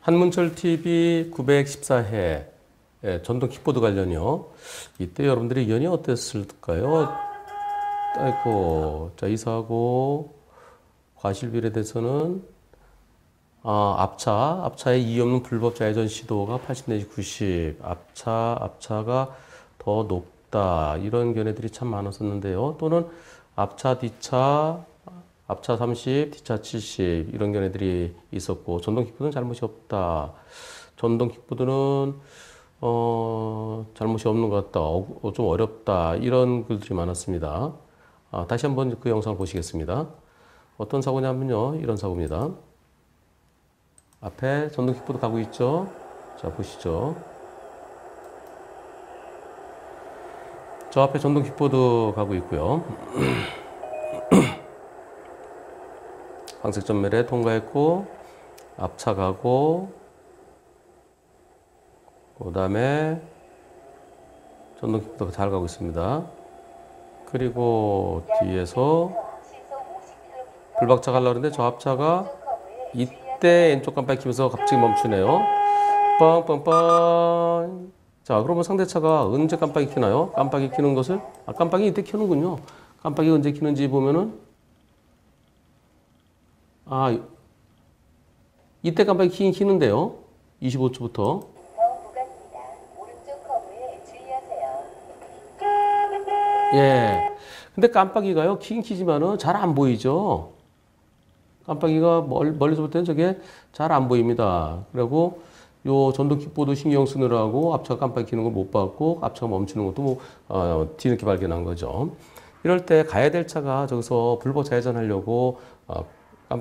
한문철 TV 914회 전동 킥보드 관련이요. 이때 여러분들의 의견이 어땠을까요? 아이고, 자, 이 사고 과실비율에 대해서는 앞차의 이유 없는 불법 좌회전 시도가 80 내지 90, 앞차가 더 높다 이런 견해들이 참 많았었는데요. 또는 앞차 30, 뒤차 70 이런 견해들이 있었고, 전동 킥보드는 잘못이 없다. 전동 킥보드는 잘못이 없는 것 같다. 좀 어렵다. 이런 글들이 많았습니다. 다시 한번 그 영상을 보시겠습니다. 어떤 사고냐면요, 이런 사고입니다. 앞에 전동 킥보드 가고 있죠. 자, 보시죠. 저 앞에 전동 킥보드 가고 있고요. 황색 전멸에 통과했고, 앞차 가고, 그 다음에 전동 킥보드가 잘 가고 있습니다. 그리고 뒤에서 불박차 가려고 하는데 저 앞차가 이때 왼쪽 깜빡이 켜면서 갑자기 멈추네요. 빵빵빵. 자, 그러면 상대차가 언제 깜빡이 켜나요? 깜빡이 켜는 것을, 깜빡이 이때 켜는군요. 깜빡이 언제 켜는지 보면은, 이때 깜빡이 켜긴 켜는데요. 25초부터. 예. 근데 깜빡이가요, 켜긴 켜지만은 잘 안 보이죠? 깜빡이가 멀리서 볼 때는 저게 잘 안 보입니다. 그리고 요 전동 킥보드 신경 쓰느라고 앞차가 깜빡이 켜는 걸 못 봤고, 앞차가 멈추는 것도 뒤늦게 발견한 거죠. 이럴 때 가야 될 차가 저기서 불법 좌회전 하려고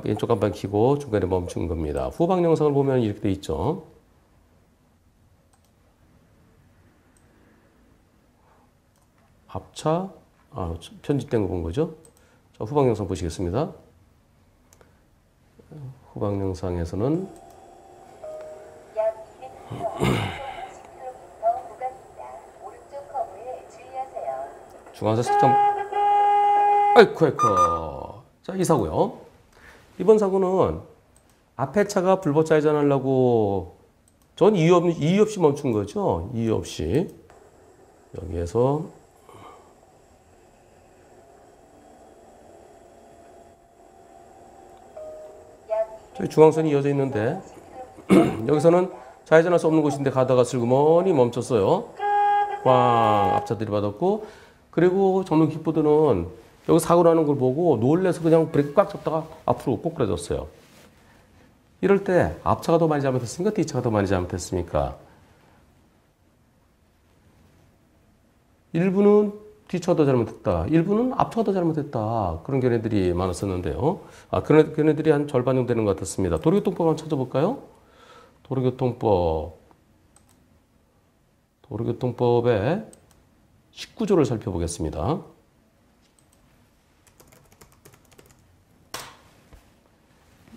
왼쪽 깜빡이 켜고 중간에 멈춘 겁니다. 후방 영상을 보면 이렇게 돼 있죠. 앞차, 편집된 거 본 거죠. 자, 후방 영상 보시겠습니다. 후방 영상에서는 중앙선 설정. 아이쿠. 자, 이 사고요. 이번 사고는 앞에 차가 불법 좌회전 하려고 전 이유 없이 멈춘 거죠. 이유 없이. 여기에서 저기 중앙선이 이어져 있는데 여기서는 좌회전할 수 없는 곳인데 가다가 슬그머니 멈췄어요. 꽝, 앞차 들이받았고, 그리고 전동 킥보드는 여기 사고 나는 걸 보고 놀래서 그냥 브레이크 꽉 잡다가 앞으로 꼬꾸라졌어요. 이럴 때 앞차가 더 많이 잘못했습니까? 뒤차가 더 많이 잘못했습니까? 일부는 뒤차가 더 잘못했다. 일부는 앞차가 더 잘못했다. 그런 견해들이 많았었는데요. 그런 견해들이 한 절반 정도 되는 것 같았습니다. 도로교통법 한번 찾아볼까요? 도로교통법의 19조를 살펴보겠습니다.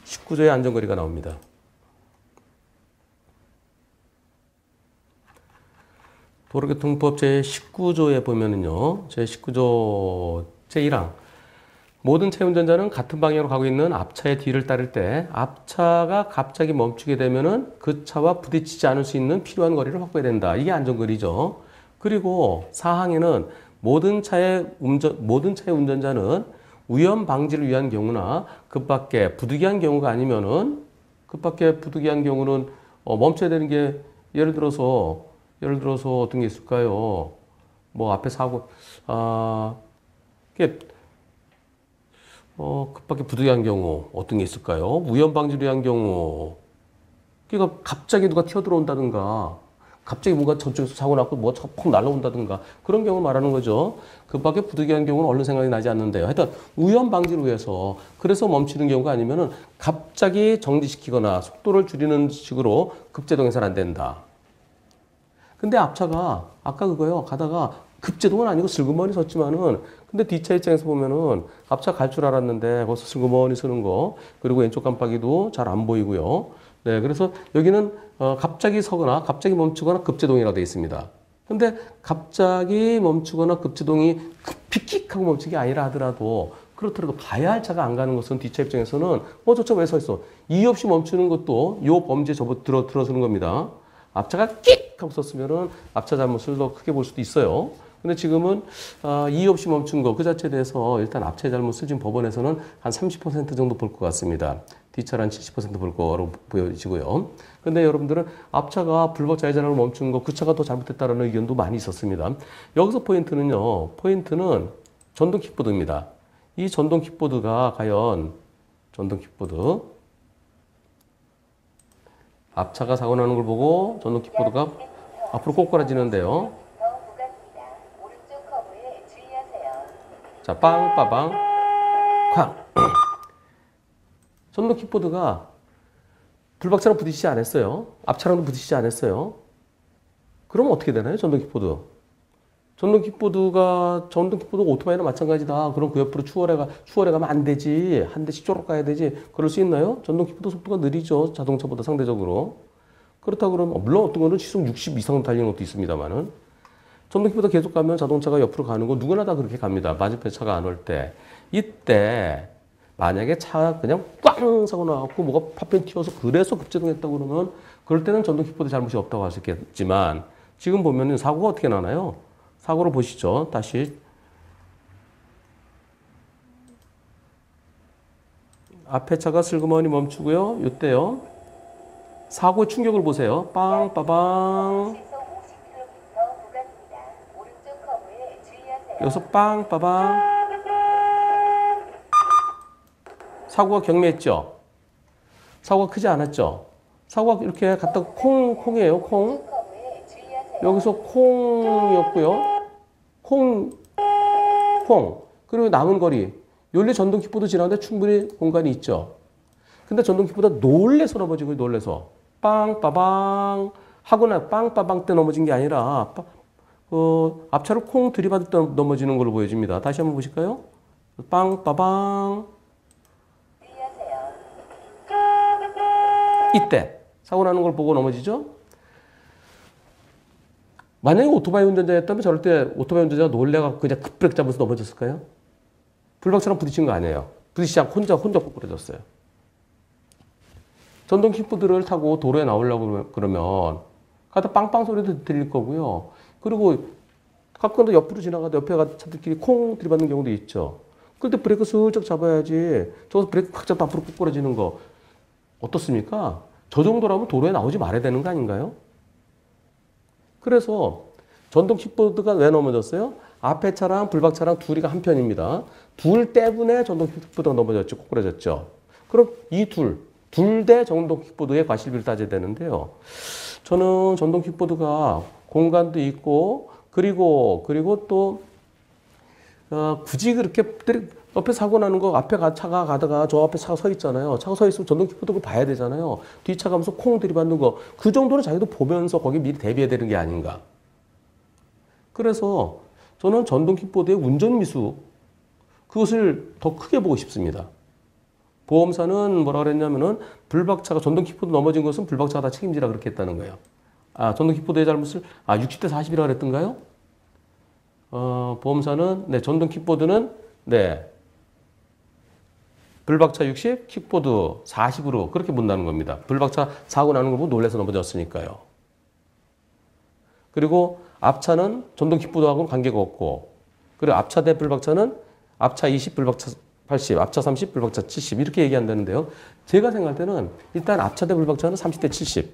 19조의 안전거리가 나옵니다. 도로교통법 제19조에 보면은요, 제19조 제1항. 모든 차 운전자는 같은 방향으로 가고 있는 앞차의 뒤를 따를 때 앞차가 갑자기 멈추게 되면은 그 차와 부딪히지 않을 수 있는 필요한 거리를 확보해야 된다. 이게 안전거리죠. 그리고 4항에는 모든 차의 운전자는 위험 방지를 위한 경우나 급밖에 부득이한 경우가 아니면은 멈춰야 되는 게 예를 들어서 어떤 게 있을까요? 뭐 앞에 사고 급하게 부득이한 경우 어떤 게 있을까요? 위험 방지를 위한 경우. 그러니까 갑자기 누가 튀어들어온다든가, 갑자기 뭔가 저쪽에서 사고 났고 뭐가 퍽 날라온다든가, 그런 경우 말하는 거죠. 급하게 부득이한 경우는 얼른 생각이 나지 않는데요. 하여튼 위험 방지를 위해서, 그래서 멈추는 경우가 아니면은 갑자기 정지시키거나 속도를 줄이는 식으로 급제동해서는 안 된다. 근데 앞차가 아까 그거요, 가다가 급제동은 아니고 슬그머니 섰지만은, 근데 뒷차 입장에서 보면은 앞차 갈 줄 알았는데 거기서 슬그머니 서는 거, 그리고 왼쪽 깜빡이도 잘 안 보이고요. 네, 그래서 여기는 갑자기 서거나 갑자기 멈추거나 급제동이라고 되어 있습니다. 근데 갑자기 멈추거나 급제동이 픽킥하고 멈춘 게 아니라 하더라도 그렇더라도 가야 할 차가 안 가는 것은 뒷차 입장에서는 저 차 왜 서 있어? 이유 없이 멈추는 것도 이 범죄에 들어서는 겁니다. 앞차가 끽 하고 섰으면은 앞차 잘못을 더 크게 볼 수도 있어요. 근데 지금은 이유 없이 멈춘 거 그 자체에 대해서 일단 앞차의 잘못을 지금 법원에서는 한 30% 정도 볼 것 같습니다. 뒷차는 한 70% 볼 거로 보여지고요. 근데 여러분들은 앞차가 불법 좌회전으로 멈춘 거 그 차가 더 잘못됐다는 의견도 많이 있었습니다. 여기서 포인트는요. 포인트는 전동 킥보드입니다. 이 전동 킥보드가 과연 전동 킥보드 앞차가 사고 나는 걸 보고 전동 킥보드가 앞으로 꼬꾸라지는데요. 자, 빵빠방 쾅. 전동 킥보드가 불박차랑 부딪히지 않았어요. 앞차랑도 부딪히지 않았어요. 그럼 어떻게 되나요? 전동 킥보드. 전동 킥보드가 오토바이나 마찬가지다. 그럼 그 옆으로 추월해 가면 안 되지. 한 대씩 쪼록 가야 되지. 그럴 수 있나요? 전동 킥보드 속도가 느리죠. 자동차보다 상대적으로. 그렇다 그러면 물론 어떤 거는 시속 60 이상 달리는 것도 있습니다만은 전동 킥보드 계속 가면 자동차가 옆으로 가는 거 누구나 다 그렇게 갑니다. 맞은편 차가 안 올 때. 이때 만약에 차가 그냥 꽝 사고 나갖고 뭐가 파편 튀어서 그래서 급제동했다고 그러면 그럴 때는 전동 킥보드 잘못이 없다고 할 수 있겠지만 지금 보면은 사고가 어떻게 나나요? 사고를 보시죠. 다시 앞에 차가 슬그머니 멈추고요. 이때요. 사고의 충격을 보세요. 빵 빠방. 여기서 빵 빠방. 사고가 경미했죠. 사고가 크지 않았죠. 사고가 이렇게 갔다가 콩이에요. 콩. 여기서 콩이었고요. 콩. 그리고 남은 거리. 원래 전동 킥보드 지나는데 충분히 공간이 있죠. 근데 전동 킥보드가 놀래서 넘어진 거예요. 놀래서. 빵빠방 하거나 빵빠방 때 넘어진 게 아니라 앞차를 콩 들이받을 때 넘어지는 걸로 보여집니다. 다시 한번 보실까요? 빵빠방. 이때 사고 나는 걸 보고 넘어지죠. 만약에 오토바이 운전자였다면 저럴 때 오토바이 운전자가 놀래가 그냥 급브레이크 잡아서 넘어졌을까요? 불박차랑 부딪힌 거 아니에요. 부딪히지 않고 혼자 꼬꾸라졌어요. 전동 킥보드를 타고 도로에 나오려고 그러면 가다 빵빵 소리도 들릴 거고요. 그리고 가끔도 옆으로 지나가다 옆에 차들끼리 콩 들이받는 경우도 있죠. 그럴 때 브레이크 슬쩍 잡아야지. 저기서 브레이크 팍 잡다 앞으로 꼬꾸라지는 거 어떻습니까? 저 정도라면 도로에 나오지 말아야 되는 거 아닌가요? 그래서 전동 킥보드가 왜 넘어졌어요? 앞에 차랑 불박차랑 둘이가 한 편입니다. 둘 때문에 전동 킥보드가 넘어졌죠. 꼬꾸라졌죠. 그럼 이 둘 대 전동 킥보드의 과실비를 따져야 되는데요. 저는 전동 킥보드가 공간도 있고 그리고 또 굳이 그렇게 옆에 사고 나는 거 앞에 차가 가다가 저 앞에 차가 서 있잖아요. 차가 서 있으면 전동 킥보드를 봐야 되잖아요. 뒤차 가면서 콩 들이받는 거 그 정도는 자기도 보면서 거기 미리 대비해야 되는 게 아닌가. 그래서 저는 전동 킥보드의 운전 미수 그것을 더 크게 보고 싶습니다. 보험사는 뭐라 그랬냐면은 불박차가 전동 킥보드 넘어진 것은 불박차가 다 책임지라 그렇게 했다는 거예요. 전동 킥보드의 잘못을 60대 40이라 그랬던가요? 보험사는 네, 전동 킥보드는 네. 불박차 60, 킥보드 40으로 그렇게 본다는 겁니다. 불박차 사고 나는 거 보고 놀라서 넘어졌으니까요. 그리고 앞차는 전동 킥보드하고는 관계가 없고 그리고 앞차 대 불박차는 앞차 20, 불박차 80, 앞차 30, 불박차 70 이렇게 얘기한다는데요. 제가 생각할 때는 일단 앞차 대 불박차는 30대 70.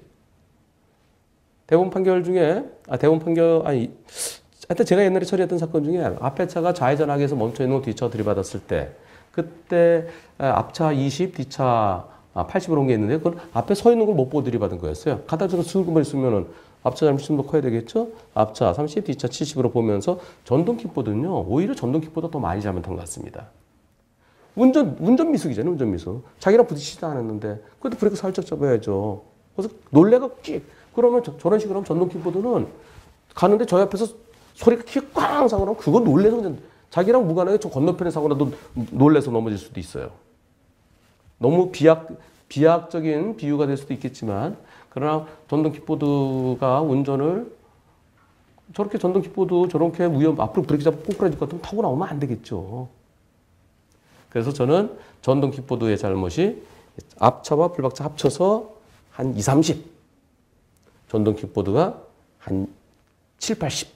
대법원 판결 중에 하여튼 제가 옛날에 처리했던 사건 중에 앞에 차가 좌회전하기 위해서 멈춰있는 거 뒤차 들이받았을 때 그때 앞차 20, 뒤차 80으로 온 게 있는데 그건 앞에 서 있는 걸 못 보고 들이받은 거였어요. 가다가 슬그머니 쓰면은 앞차 잘못이 좀 더 커야 되겠죠? 앞차 30, 뒤차 70으로 보면서 전동 킥보드는요. 오히려 전동 킥보드가 더 많이 잘못한 것 같습니다. 운전 미숙이잖아요. 운전 미숙. 자기랑 부딪히지도 않았는데 그것도 브레이크 살짝 잡아야죠. 그래서 놀래가 끽. 그러면 저런 식으로 하면 전동 킥보드는 가는데 저 옆에서 소리가 킥꽝 사고 나면 그거 놀래서 그냥 자기랑 무관하게 저 건너편에 사고 나도 놀래서 넘어질 수도 있어요. 너무 비약적인 비유가 될 수도 있겠지만 그러나 전동 킥보드가 운전을 저렇게 전동 킥보드 저렇게 앞으로 브레이크 잡고 꼬꾸라질 것 같으면 타고 나오면 안 되겠죠. 그래서 저는 전동 킥보드의 잘못이 앞차와 풀박차 합쳐서 한 2, 30. 전동 킥보드가 한 7, 80.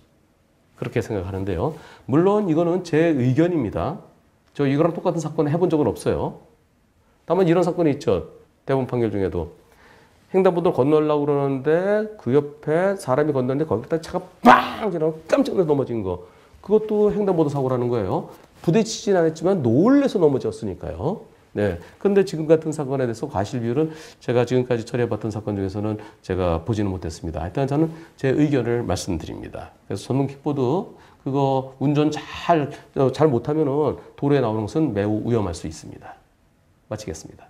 그렇게 생각하는데요. 물론 이거는 제 의견입니다. 저 이거랑 똑같은 사건을 해본 적은 없어요. 다만 이런 사건이 있죠. 대법원 판결 중에도. 횡단보도를 건너려고 그러는데 그 옆에 사람이 건너는데 거기다 차가 빵! 지나고 깜짝 놀라서 넘어진 거. 그것도 횡단보도 사고라는 거예요. 부딪히진 않았지만 놀래서 넘어졌으니까요. 네. 근데 지금 같은 사건에 대해서 과실 비율은 제가 지금까지 처리해봤던 사건 중에서는 제가 보지는 못했습니다. 하여튼 저는 제 의견을 말씀드립니다. 그래서 전동 킥보드 그거 운전 잘 못하면은 도로에 나오는 것은 매우 위험할 수 있습니다. 마치겠습니다.